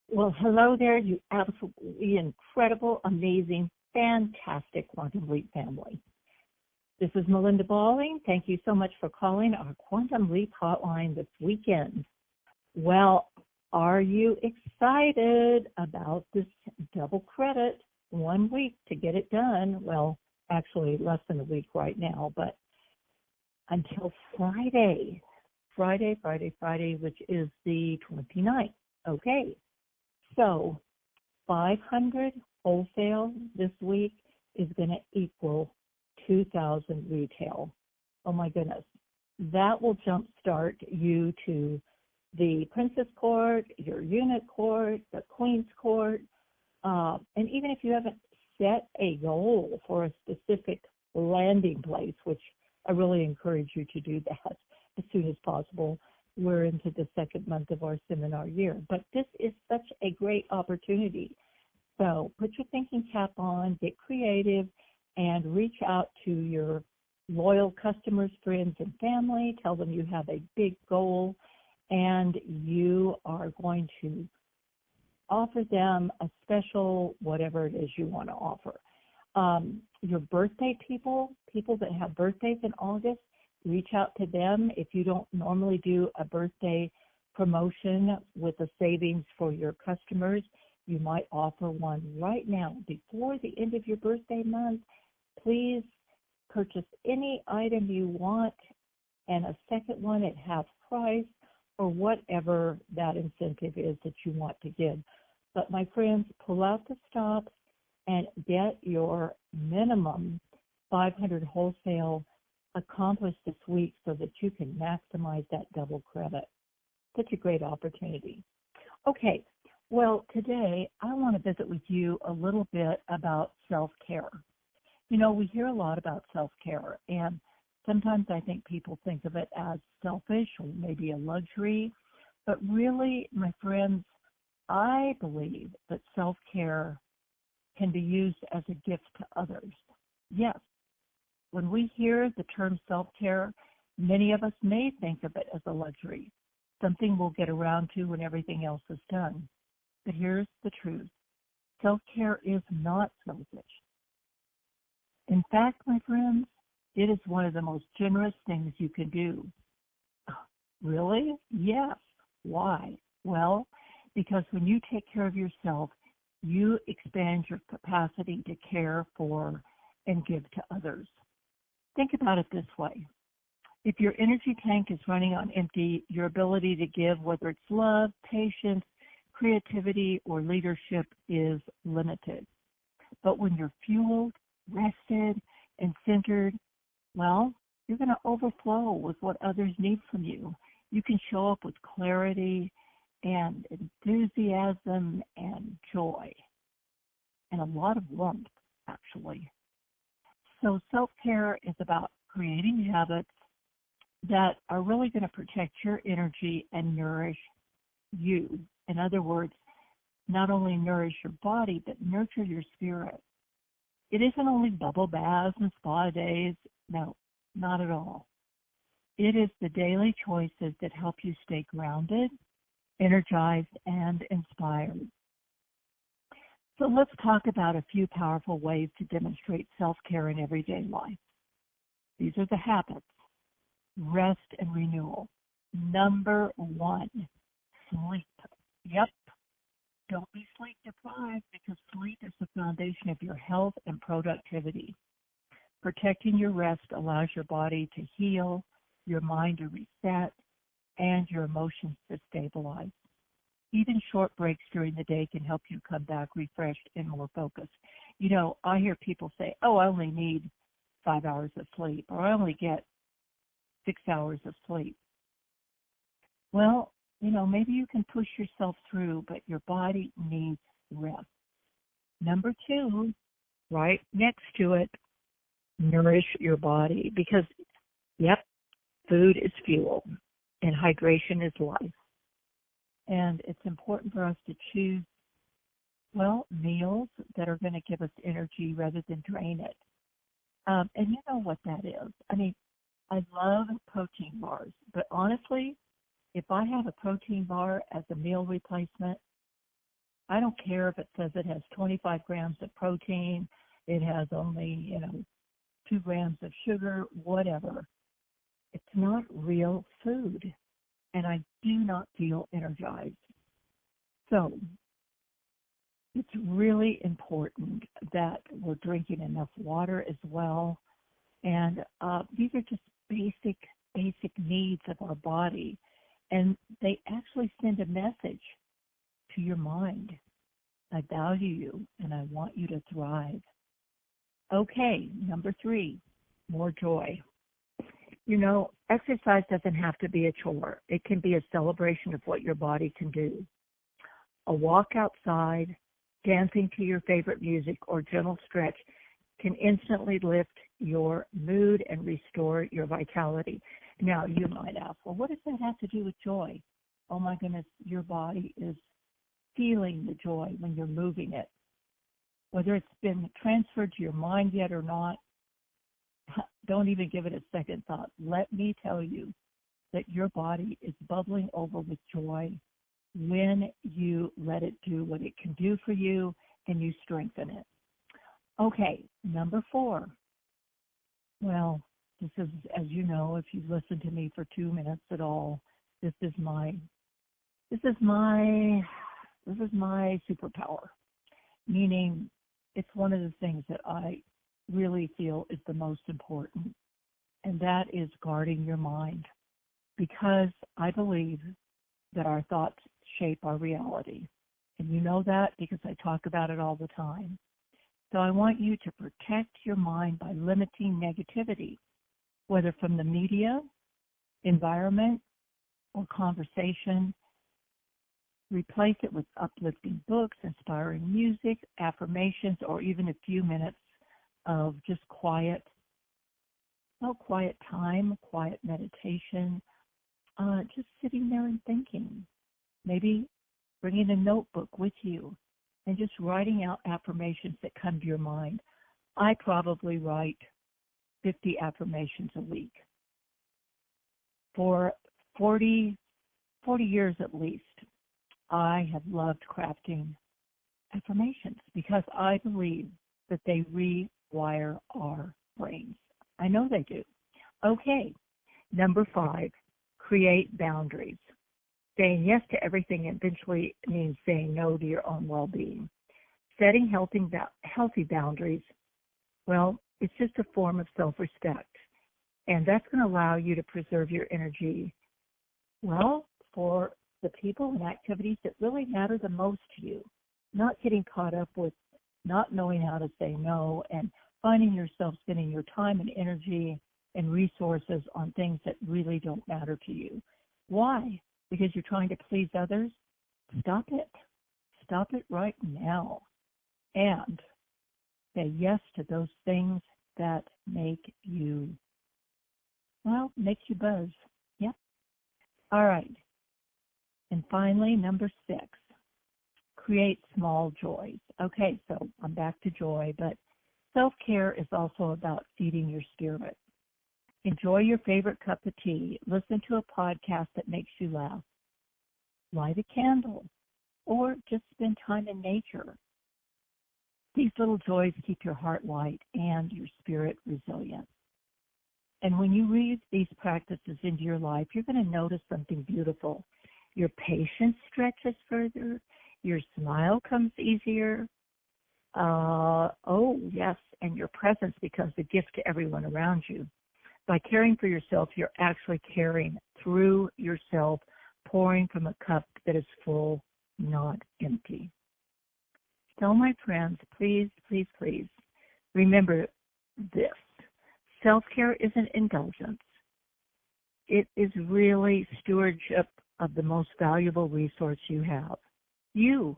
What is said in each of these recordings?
Well, hello there, you absolutely incredible, amazing, fantastic Quantum Leap family. This is Melinda Ballimg. Thank you so much for calling our Quantum Leap hotline this weekend. Well, are you excited about this double credit? 1 week to get it done. Well, actually less than a week right now, but until Friday, which is the 29th. Okay, so 500 wholesale this week is going to equal 2,000 retail. Oh my goodness. That will jumpstart you to the Princess Court, your Unit Court, the Queen's Court, and even if you haven't set a goal for a specific landing place, which I really encourage you to do that as soon as possible. We're into the second month of our seminar year, but this is such a great opportunity. So put your thinking cap on, get creative, and reach out to your loyal customers, friends, and family. Tell them you have a big goal, and you are going to offer them a special whatever it is you want to offer. Your birthday people that have birthdays in August, reach out to them. If you don't normally do a birthday promotion with the savings for your customers, you might offer one right now before the end of your birthday month. Please purchase any item you want and a second one at half price or whatever that incentive is that you want to give. But my friends, pull out the stops and get your minimum 500 wholesale accomplished this week so that you can maximize that double credit. Such a great opportunity. Okay, well, today I want to visit with you a little bit about self-care. You know, we hear a lot about self-care, and sometimes I think people think of it as selfish or maybe a luxury, but really, my friends, I believe that self-care can be used as a gift to others. Yes, when we hear the term self-care, many of us may think of it as a luxury, something we'll get around to when everything else is done. But here's the truth. Self-care is not selfish. In fact, my friends, it is one of the most generous things you can do. Really? Yes. Why? Well, because when you take care of yourself, you expand your capacity to care for and give to others. Think about it this way. If your energy tank is running on empty, your ability to give, whether it's love, patience, creativity, or leadership, is limited. But when you're fueled, rested, and centered, well, you're going to overflow with what others need from you. You can show up with clarity and enthusiasm and joy and a lot of warmth, actually. So self-care is about creating habits that are really going to protect your energy and nourish you. In other words, not only nourish your body, but nurture your spirit. It isn't only bubble baths and spa days. No, not at all. It is the daily choices that help you stay grounded, energized, and inspired. So let's talk about a few powerful ways to demonstrate self-care in everyday life. These are the habits: rest and renewal. Number one, sleep. Yep, don't be sleep deprived because sleep is the foundation of your health and productivity. Protecting your rest allows your body to heal, your mind to reset, and your emotions to stabilize. Even short breaks during the day can help you come back refreshed and more focused. You know, I hear people say, oh, I only need 5 hours of sleep, or I only get 6 hours of sleep. Well, you know, maybe you can push yourself through, but your body needs rest. Number two, right next to it, nourish your body because, yep, food is fuel and hydration is life. And it's important for us to choose, well, meals that are going to give us energy rather than drain it. And you know what that is. I mean, I love protein bars, but honestly, if I have a protein bar as a meal replacement, I don't care if it says it has 25 grams of protein, it has only, 2 grams of sugar, whatever. It's not real food, and I do not feel energized. So it's really important that we're drinking enough water as well. And these are just basic needs of our body. And they actually send a message to your mind. I value you, and I want you to thrive. Okay, number 3, more joy. Exercise doesn't have to be a chore. It can be a celebration of what your body can do. A walk outside, dancing to your favorite music, or gentle stretch can instantly lift your mood and restore your vitality. Now, you might ask, well, what does that have to do with joy? Oh my goodness, your body is feeling the joy when you're moving it. Whether it's been transferred to your mind yet or not, don't even give it a second thought. Let me tell you that your body is bubbling over with joy when you let it do what it can do for you and you strengthen it. Okay, number 4. Well, this is, as you know, if you've listened to me for 2 minutes at all, this is my superpower. Meaning, it's one of the things that I really feel is the most important, and that is guarding your mind, because I believe that our thoughts shape our reality. And you know that because I talk about it all the time. So I want you to protect your mind by limiting negativity, whether from the media, environment, or conversation. Replace it with uplifting books, inspiring music, affirmations, or even a few minutes of just quiet time, quiet meditation, just sitting there and thinking. Maybe bringing a notebook with you and just writing out affirmations that come to your mind. I probably write 50 affirmations a week. For 40 years at least, I have loved crafting affirmations because I believe that they rewire our brains. I know they do. Okay, number 5, create boundaries. Saying yes to everything eventually means saying no to your own well-being. Setting healthy boundaries, well, it's just a form of self-respect. And that's going to allow you to preserve your energy, well, for the people and activities that really matter the most to you. Not getting caught up with not knowing how to say no and finding yourself spending your time and energy and resources on things that really don't matter to you. Why? Because you're trying to please others? Stop it. Stop it right now. And say yes to those things that make you buzz. Yep. All right. And finally, number 6, create small joys. Okay, so I'm back to joy, but self-care is also about feeding your spirit. Enjoy your favorite cup of tea. Listen to a podcast that makes you laugh. Light a candle, or just spend time in nature. These little joys keep your heart light and your spirit resilient. And when you weave these practices into your life, you're going to notice something beautiful. Your patience stretches further. Your smile comes easier. Yes, and your presence becomes a gift to everyone around you. By caring for yourself, you're actually caring through yourself, pouring from a cup that is full, not empty. So, my friends, please, please, please remember this. Self-care isn't indulgence. It is really stewardship of the most valuable resource you have, you.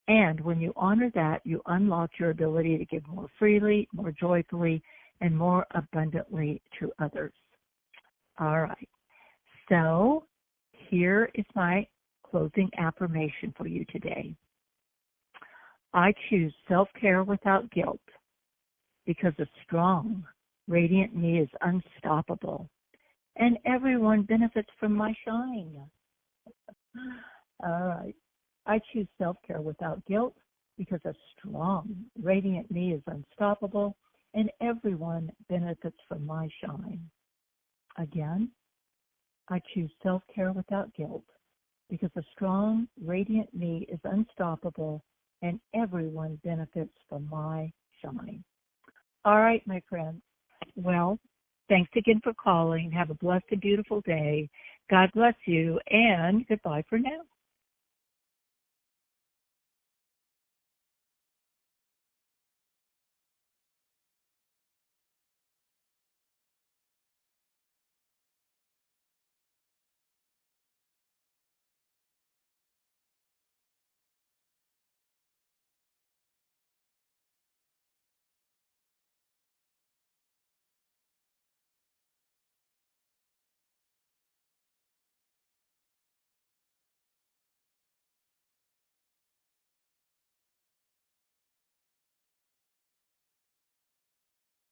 And when you honor that, you unlock your ability to give more freely, more joyfully, and more abundantly to others. All right. So here is my closing affirmation for you today. I choose self-care without guilt because a strong, radiant me is unstoppable, and everyone benefits from my shine. All right. I choose self-care without guilt because a strong, radiant me is unstoppable and everyone benefits from my shine. Again, I choose self-care without guilt because a strong, radiant me is unstoppable and everyone benefits from my shine. All right, my friends. Well, thanks again for calling. Have a blessed and beautiful day. God bless you, and goodbye for now.